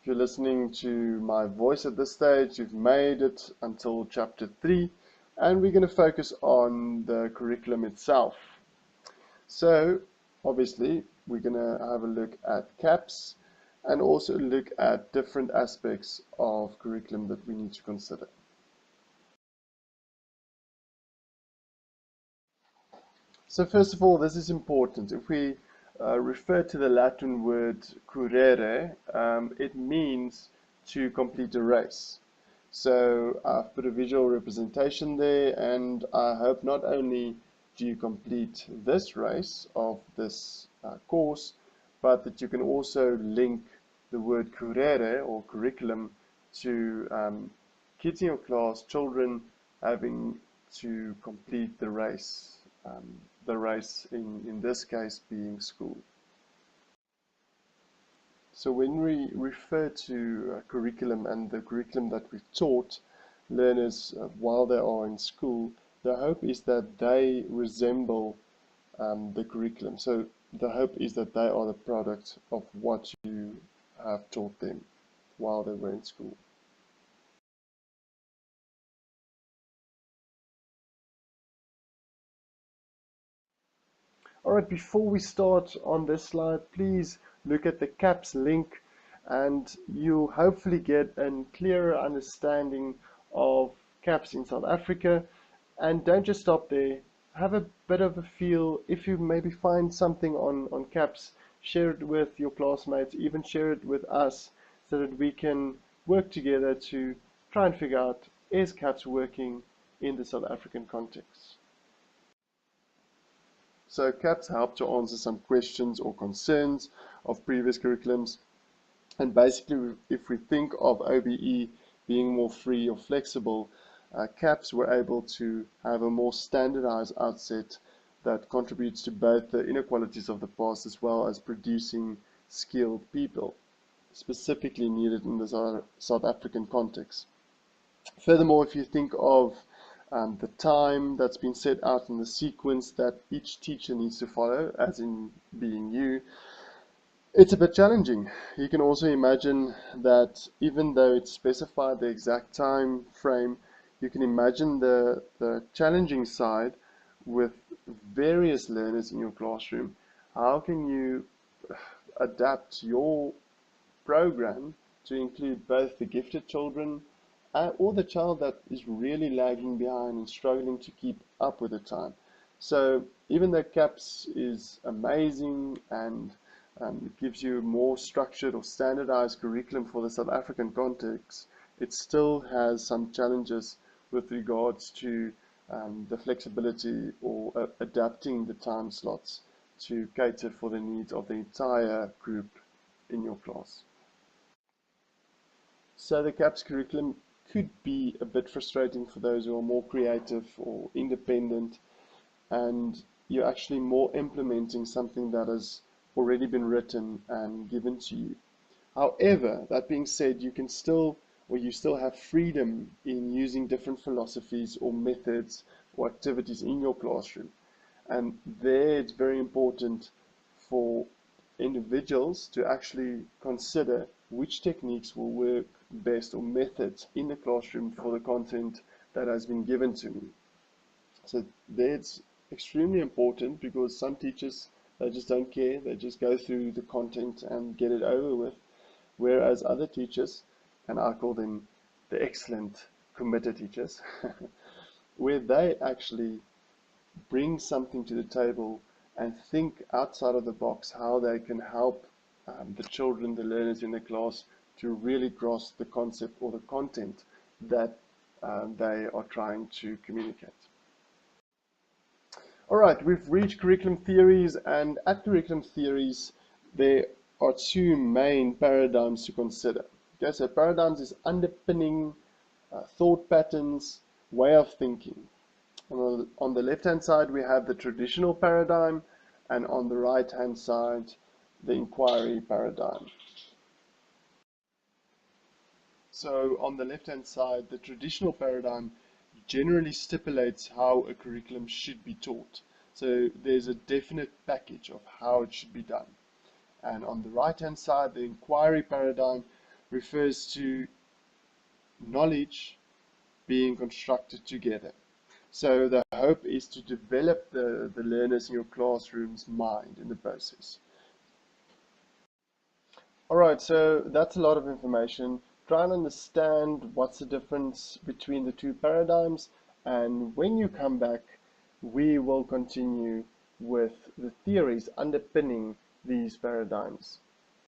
If you're listening to my voice at this stage, you've made it until chapter 3, and we're going to focus on the curriculum itself. So, obviously, we're going to have a look at CAPS and also look at different aspects of curriculum that we need to consider. So first of all, this is important. If we refer to the Latin word currere, it means to complete a race. So I've put a visual representation there, and I hope not only do you complete this race of this course, but that you can also link the word currere or curriculum to kids in your class, children having to complete the race. The race in this case being school. So when we refer to curriculum and the curriculum that we've taught learners while they are in school, the hope is that they resemble the curriculum. So the hope is that they are the product of what you have taught them while they were in school. Alright, before we start on this slide, please look at the CAPS link and you'll hopefully get a clearer understanding of CAPS in South Africa. And don't just stop there. Have a bit of a feel. If you maybe find something on CAPS, share it with your classmates, even share it with us so that we can work together to try and figure out, is CAPS working in the South African context? So CAPS help to answer some questions or concerns of previous curriculums. And basically, if we think of OBE being more free or flexible, CAPS were able to have a more standardized outset that contributes to both the inequalities of the past as well as producing skilled people, specifically needed in the South African context. Furthermore, if you think of the time that's been set out in the sequence that each teacher needs to follow, as in being you, it's a bit challenging. You can also imagine that even though it's specified the exact time frame, you can imagine the challenging side with various learners in your classroom. How can you adapt your program to include both the gifted children or the child that is really lagging behind and struggling to keep up with the time? So even though CAPS is amazing and it gives you a more structured or standardized curriculum for the South African context, it still has some challenges with regards to the flexibility or adapting the time slots to cater for the needs of the entire group in your class. So the CAPS curriculum could be a bit frustrating for those who are more creative or independent, and you're actually more implementing something that has already been written and given to you. However, that being said, you still have freedom in using different philosophies or methods or activities in your classroom. And there it's very important for individuals to actually consider which techniques will work best or methods in the classroom for the content that has been given to me. So that's extremely important because some teachers, they just don't care, they just go through the content and get it over with, whereas other teachers, and I call them the excellent committed teachers, where they actually bring something to the table and think outside of the box how they can help the children, the learners in the class to really grasp the concept or the content that they are trying to communicate. Alright, we've reached curriculum theories, and at curriculum theories there are two main paradigms to consider. Okay, so paradigms is underpinning thought patterns, way of thinking. On the left hand side we have the traditional paradigm, and on the right hand side the inquiry paradigm. So on the left hand side, the traditional paradigm generally stipulates how a curriculum should be taught. So there's a definite package of how it should be done. And on the right hand side, the inquiry paradigm refers to knowledge being constructed together. So the hope is to develop the learners in your classroom's mind in the process. Alright, so that's a lot of information. Try and understand what's the difference between the two paradigms, and when you come back, we will continue with the theories underpinning these paradigms.